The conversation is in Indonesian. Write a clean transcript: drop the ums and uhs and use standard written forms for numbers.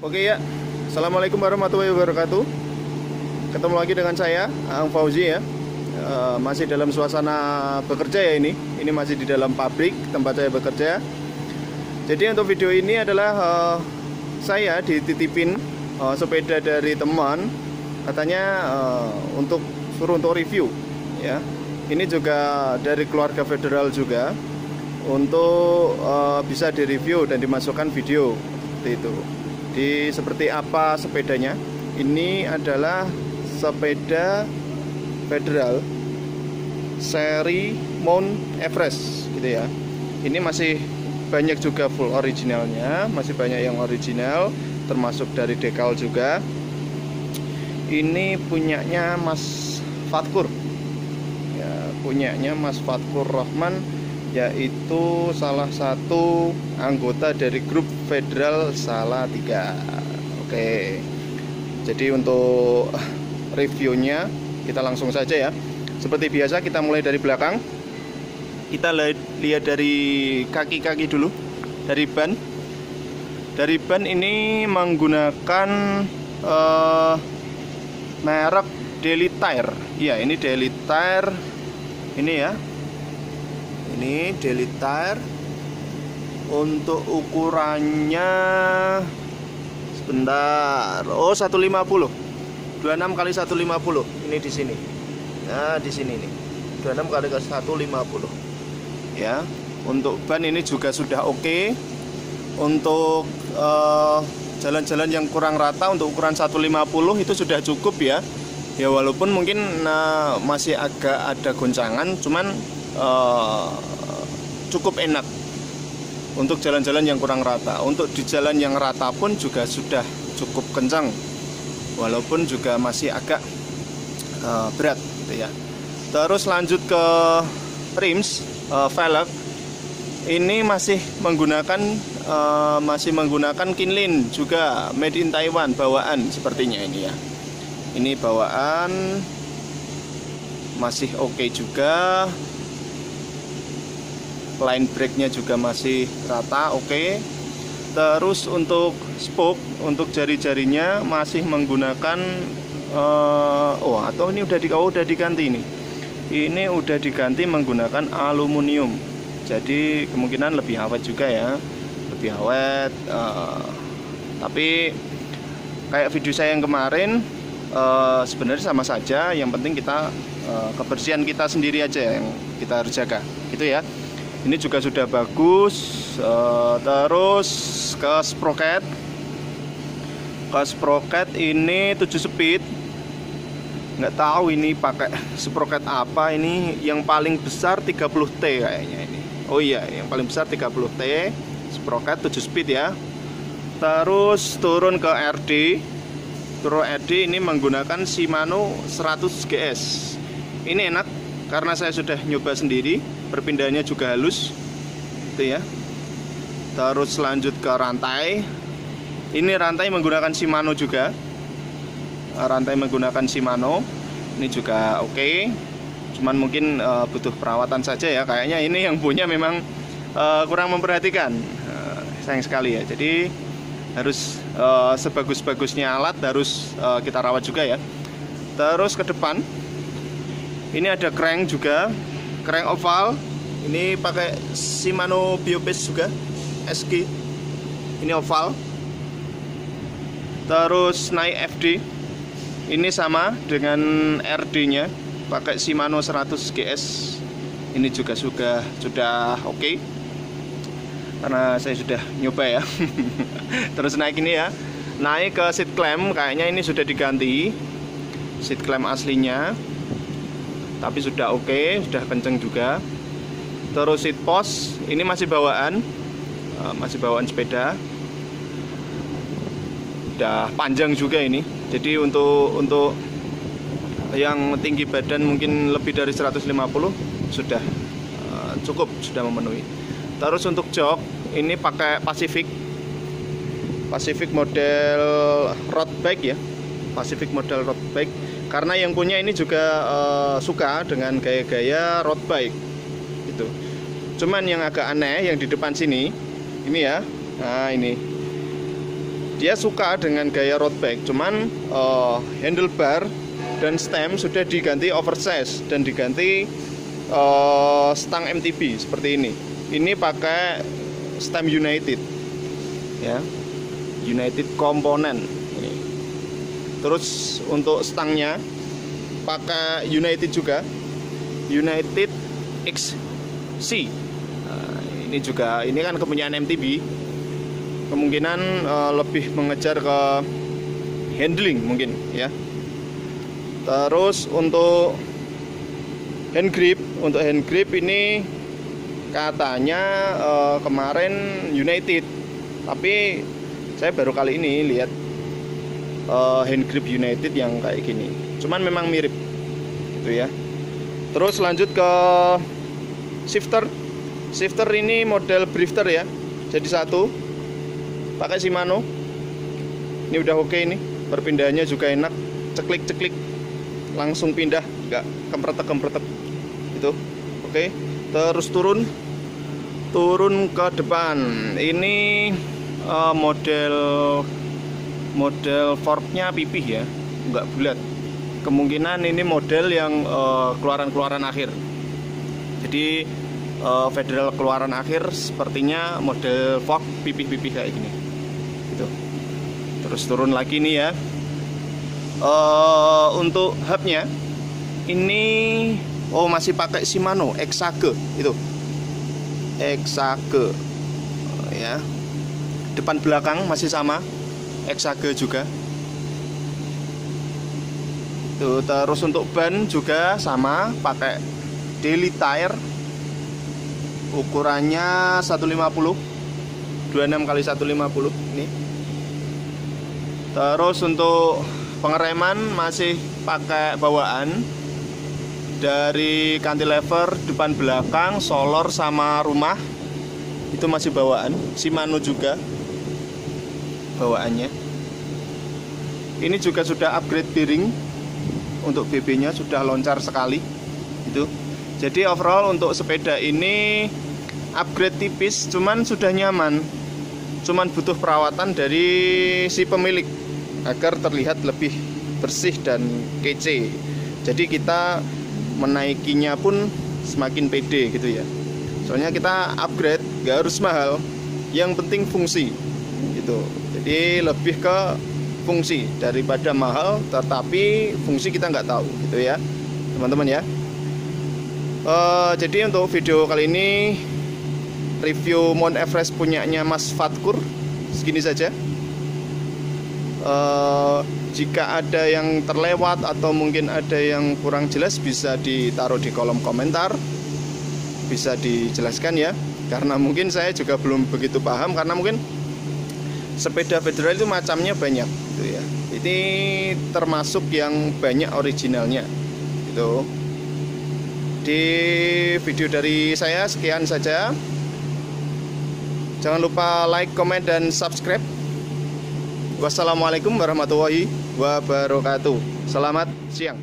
Oke ya, Assalamualaikum warahmatullahi wabarakatuh. Ketemu lagi dengan saya, Ang Fauzi ya. Masih dalam suasana bekerja ya ini. Ini masih di dalam pabrik tempat saya bekerja. Jadi untuk video ini adalah saya dititipin sepeda dari teman. Katanya suruh untuk review ya. Ini juga dari keluarga federal juga, untuk bisa direview dan dimasukkan video seperti itu. Seperti apa sepedanya? Ini adalah sepeda federal seri Mount Everest gitu ya. Ini masih banyak juga full originalnya, masih banyak yang original, termasuk dari dekal juga. Ini punyanya Mas Fatkur ya, punyanya Mas Fatkur Rahman, yaitu salah satu anggota dari grup Federal Salatiga. Oke, jadi untuk reviewnya kita langsung saja ya. Seperti biasa kita mulai dari belakang. Kita lihat dari kaki-kaki dulu. Dari ban. Dari ban ini menggunakan merek Daily Tire. Ya, ini Daily Tire. Ini ya. Ini Daily Tire. Untuk ukurannya sebentar. Oh, 150. 26 kali 150. Ini di sini. Nah, di sini nih. 26 kali 150. Ya. Untuk ban ini juga sudah oke. Untuk jalan-jalan yang kurang rata untuk ukuran 150 itu sudah cukup ya. Ya walaupun mungkin masih agak ada goncangan, cuman cukup enak untuk jalan-jalan yang kurang rata. Untuk di jalan yang rata pun juga sudah cukup kencang, walaupun juga masih agak berat gitu ya. Terus lanjut ke rims, velg. Ini masih menggunakan Kinlin juga, made in Taiwan, bawaan sepertinya ini ya. Ini bawaan masih oke juga. Line brake-nya juga masih rata, oke. Terus untuk spoke, untuk jari-jarinya masih menggunakan atau ini udah diganti ini. Ini udah diganti menggunakan aluminium. Jadi kemungkinan lebih awet juga ya, lebih awet. Tapi kayak video saya yang kemarin, sebenarnya sama saja. Yang penting kita kebersihan kita sendiri aja yang kita harus jaga, gitu ya. Ini juga sudah bagus. Terus ke sprocket. Ke sprocket ini 7 speed. Nggak tahu ini pakai sprocket apa. Ini yang paling besar 30T kayaknya ini. Oh iya, yang paling besar 30T. Sprocket 7 speed ya. Terus turun ke RD. Turun RD ini menggunakan Shimano 100 GS. Ini enak karena saya sudah nyoba sendiri. Perpindahannya juga halus itu ya. Terus lanjut ke rantai. Ini rantai menggunakan Shimano juga. Rantai menggunakan Shimano. Ini juga oke. Cuman mungkin butuh perawatan saja ya. Kayaknya ini yang punya memang kurang memperhatikan. Sayang sekali ya. Jadi harus sebagus-bagusnya alat harus kita rawat juga ya. Terus ke depan. Ini ada crank juga. Crank oval. Ini pakai Shimano Biopace juga, SG. Ini oval. Terus naik FD. Ini sama dengan RD-nya, pakai Shimano 100 GS. Ini juga sudah oke. Karena saya sudah nyoba ya. Terus naik ini ya. Naik ke seat clamp, kayaknya ini sudah diganti. Seat clamp aslinya. Tapi sudah oke, sudah kenceng juga. Terus seat post, ini masih bawaan sepeda. Udah panjang juga ini. Jadi untuk yang tinggi badan mungkin lebih dari 150 sudah cukup, sudah memenuhi. Terus untuk jok, ini pakai Pacific model road bike ya. Pacific model road bike. Karena yang punya ini juga suka dengan gaya-gaya road bike gitu. Cuman yang agak aneh yang di depan sini ini ya. Nah, ini dia suka dengan gaya road bike, cuman handlebar dan stem sudah diganti oversize dan diganti stang MTB seperti ini. Ini pakai stem United ya, United komponen. Terus untuk stangnya pakai United juga, United XC. Ini juga, ini kan kepunyaan MTB, kemungkinan lebih mengejar ke handling mungkin ya. Terus untuk hand grip ini katanya kemarin United, tapi saya baru kali ini lihat hand grip United yang kayak gini, cuman memang mirip gitu ya. Terus lanjut ke shifter ini model drifter ya, jadi satu pakai Shimano. Ini udah oke, ini perpindahannya juga enak, ceklik langsung pindah, nggak kempretek itu oke. Terus turun ke depan, ini model forknya pipih ya, nggak bulat. Kemungkinan ini model yang keluaran akhir. Jadi federal keluaran akhir sepertinya model fork pipih kayak gini gitu. Terus turun lagi nih ya. Untuk hubnya ini masih pakai Shimano Exage itu, Exage ya. Depan belakang masih sama Exage juga. Tuh, terus untuk ban juga sama, pakai daily tire. Ukurannya 150 26x150 ini. Terus untuk pengereman masih pakai bawaan dari cantilever depan belakang, solor sama rumah. Itu masih bawaan Shimano juga bawaannya. Ini juga sudah upgrade bearing, untuk BB-nya sudah loncar sekali itu. Jadi overall untuk sepeda ini upgrade tipis, cuman sudah nyaman. Cuman butuh perawatan dari si pemilik agar terlihat lebih bersih dan kece. Jadi kita menaikinya pun semakin pede gitu ya. Soalnya kita upgrade gak harus mahal, yang penting fungsi gitu. Jadi lebih ke fungsi daripada mahal, tetapi fungsi kita nggak tahu gitu ya teman-teman ya. Jadi untuk video kali ini review Mount Everest punyanya Mas Fatkur segini saja. Jika ada yang terlewat atau mungkin ada yang kurang jelas, bisa ditaruh di kolom komentar, bisa dijelaskan ya, karena mungkin saya juga belum begitu paham, karena mungkin sepeda federal itu macamnya banyak gitu ya. Ini termasuk yang banyak originalnya gitu. Di video dari saya sekian saja. Jangan lupa like, comment, dan subscribe. Wassalamualaikum warahmatullahi wabarakatuh. Selamat siang.